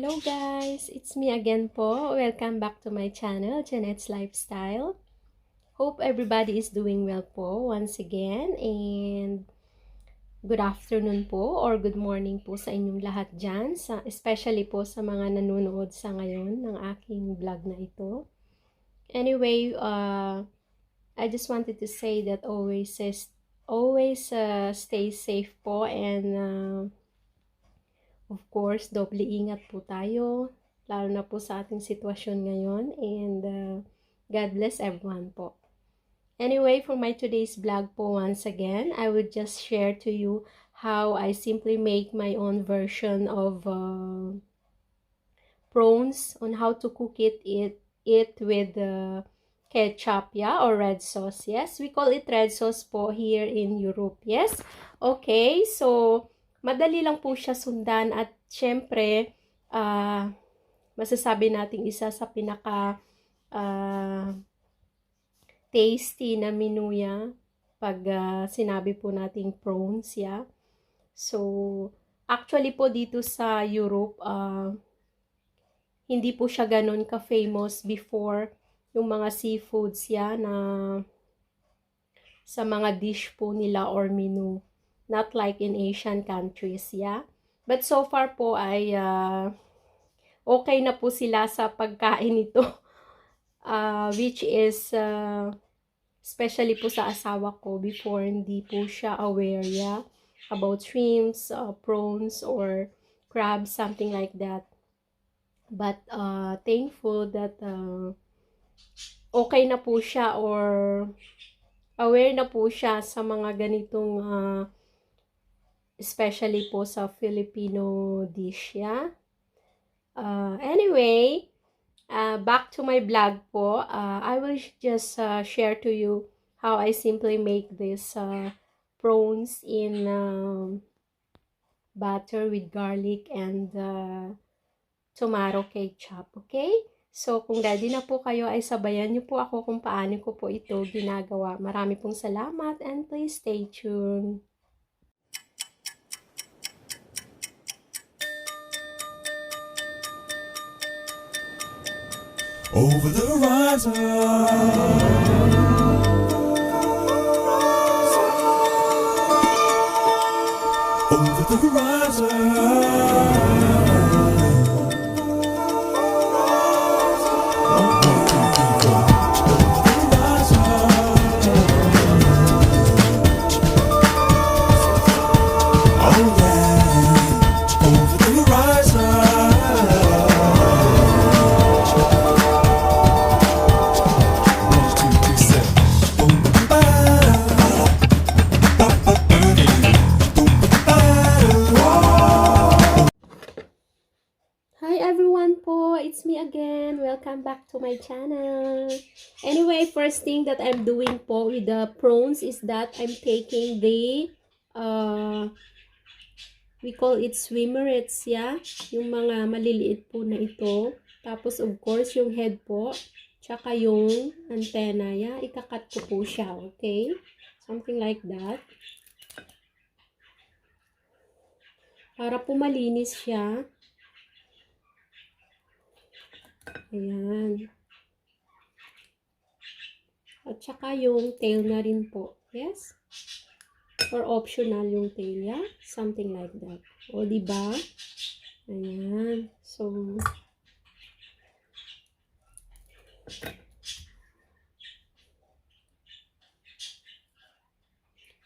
Hello guys! It's me again po. Welcome back to my channel, Jeanette's Lifestyle. Hope everybody is doing well po once again. And good afternoon po or good morning po sa inyong lahat dyan. Especially po sa mga nanonood sa ngayon ng aking vlog na ito. Anyway, I just wanted to say that always stay safe po and of course, doble ingat po tayo, lalo na po sa ating sitwasyon ngayon, and God bless everyone po. Anyway, for my today's vlog po, once again, I would just share to you how I simply make my own version of prawns, on how to cook it with ketchup, yeah, or red sauce. Yes, we call it red sauce po here in Europe. Yes, okay, so madali lang po siya sundan at syempre, masasabi natin isa sa pinaka tasty na menu ya pag sinabi po nating prawns, yeah. So, actually po dito sa Europe, hindi po siya ganun ka-famous before yung mga seafoods, yeah, na sa mga dish po nila or menu. Not like in Asian countries, yeah. But so far po ay okay na po sila sa pagkain nito. Which is, especially po sa asawa ko, before hindi po siya aware, yeah, about shrimps, prawns, or crabs, something like that. But thankful that okay na po siya or aware na po siya sa mga ganitong especially po sa Filipino dish, yeah. Anyway, back to my vlog po. I will just share to you how I simply make this prawns in butter with garlic and tomato ketchup, okay? So, kung ready na po kayo, ay sabayan niyo po ako kung paano ko po ito ginagawa. Marami pong salamat and please stay tuned. Over the horizon, over the horizon. It's me again. Welcome back to my channel. Anyway, first thing that I'm doing po with the prawns is that I'm taking the we call it swimmerets, yeah, yung mga maliliit po na ito. Tapos of course yung head po, tsaka yung antenna, yeah, ikakat ko po siya, okay, something like that, para po malinis siya. Ayan. At saka yung tail na rin po. Yes? Or optional yung tail, yeah? Something like that. O, diba? Ayan. So,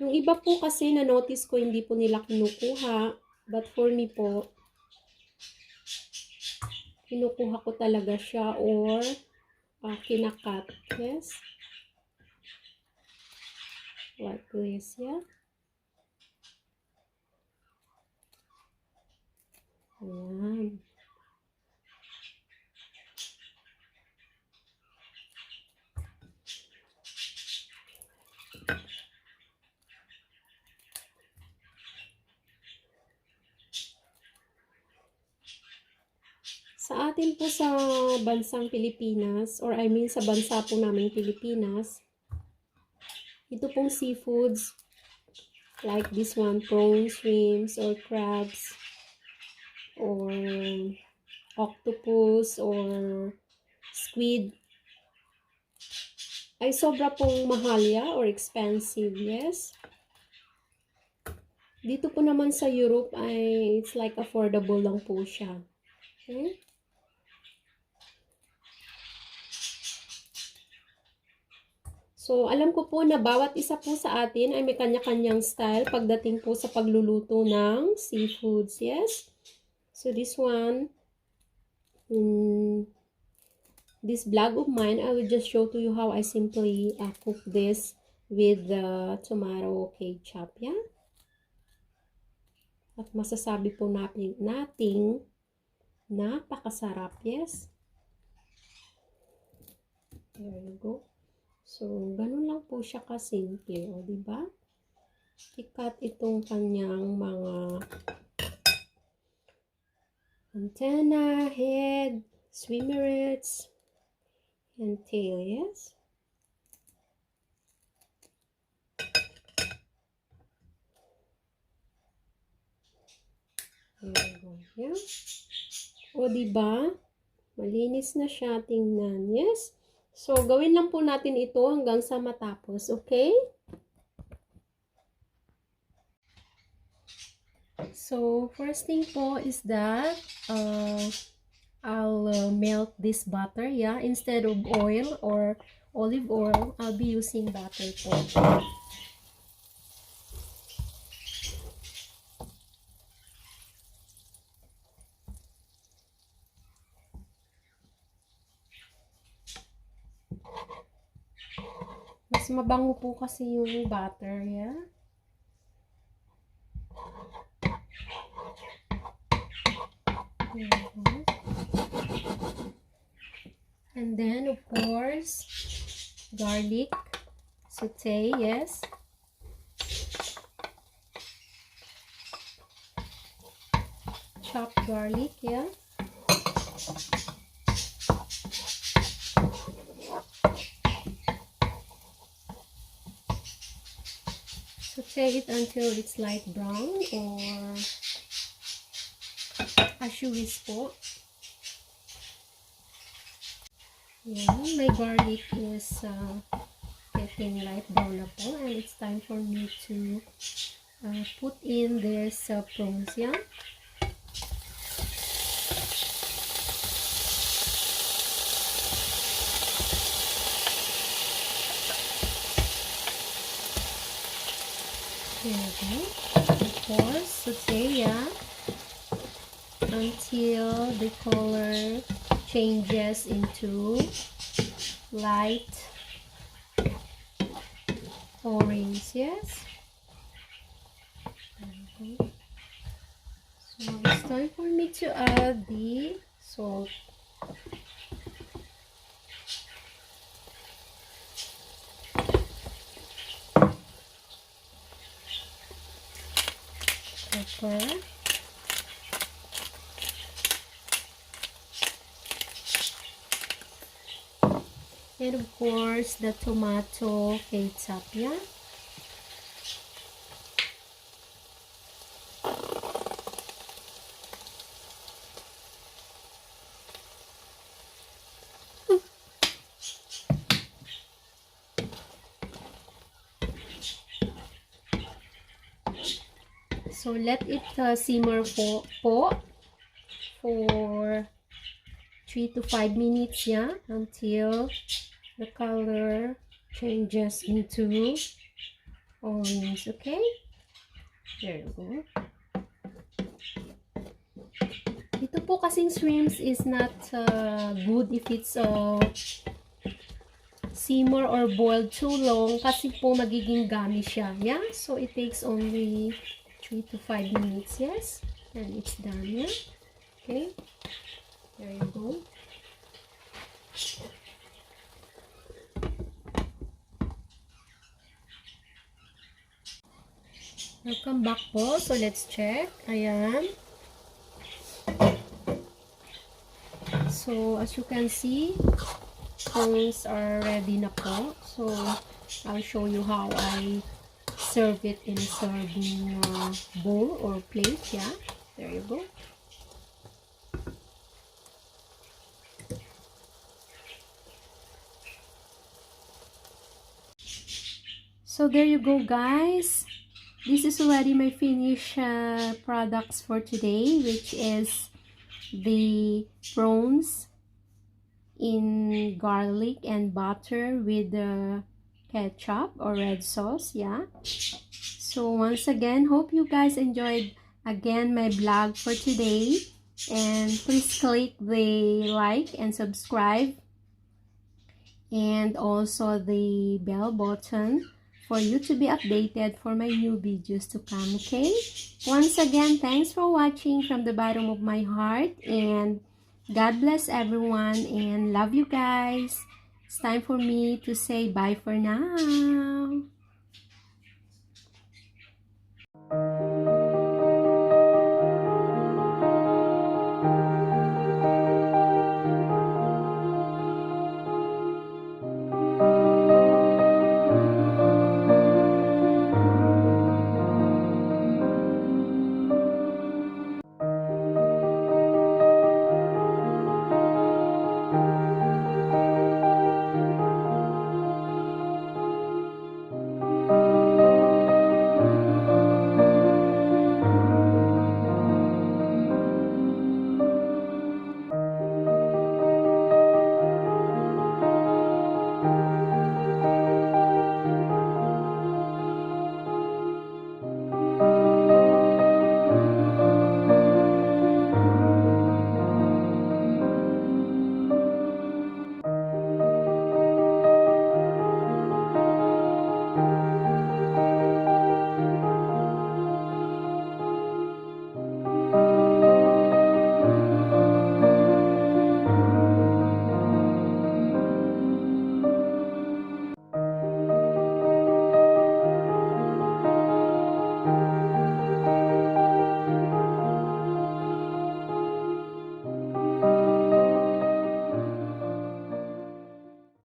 yung iba po kasi na-notice ko hindi po nila kinukuha. But for me po, kinukuha ko talaga siya or kinakat. Yes? Like this, yeah? Ayan. Sa atin po sa bansang Pilipinas, or I mean sa bansa po namin Pilipinas, ito pong seafoods, like this one, prawns, shrimps, or crabs, or octopus or squid ay sobra pong mahal ya or expensive, yes. Dito po naman sa Europe ay it's like affordable lang po siya. Okay? So, alam ko po na bawat isa po sa atin ay may kanya-kanyang style pagdating po sa pagluluto ng seafoods, yes? So, this one, in this vlog of mine, I will just show to you how I simply cook this with the tomato ketchup, yeah? At masasabi po nating napakasarap, yes? There you go. So, ganun lang po siya kasimple, o, diba? I-cut itong kanyang mga antenna, head, swimmerets, and tail, yes? There we go, yeah? O, diba? Malinis na siya, tingnan, yes? So, gawin lang po natin ito hanggang sa matapos, okay? So, first thing po is that I'll melt this butter, yeah? Instead of oil or olive oil, I'll be using butter po. Mas mabango po kasi yung butter, yeah? And then, of course, garlic, saute, yes? Chopped garlic, yeah? Saute it until it's light brown or ashuis po. Yeah, my garlic is getting light brown na po, and it's time for me to put in this prawns, yeah? There we go. Of course, saute, yeah, until the color changes into light orange, yes? Okay. So it's time for me to add the salt. Pepper. And of course, the tomato ketchup, yeah? So, let it simmer po for 3 to 5 minutes, yeah? Until the color changes into orange, okay? There you go. Ito po kasing shrimps is not good if it's simmer or boiled too long kasi po magiging gummy siya, yeah? So, it takes only 3 to 5 minutes, yes? And it's done, yeah? Okay? There you go. Welcome back po. So, let's check. Ayan. So, as you can see, prawns are ready na po. So, I'll show you how I serve it in a serving bowl or plate. Yeah. There you go. So there you go, guys. This is already my finished products for today, which is the prawns in garlic and butter with the ketchup or red sauce. Yeah. So once again, hope you guys enjoyed again my vlog for today, and please click the like and subscribe, and also the bell button for you to be updated for my new videos to come. Okay, once again, thanks for watching from the bottom of my heart, and God bless everyone, and love you guys. It's time for me to say bye for now.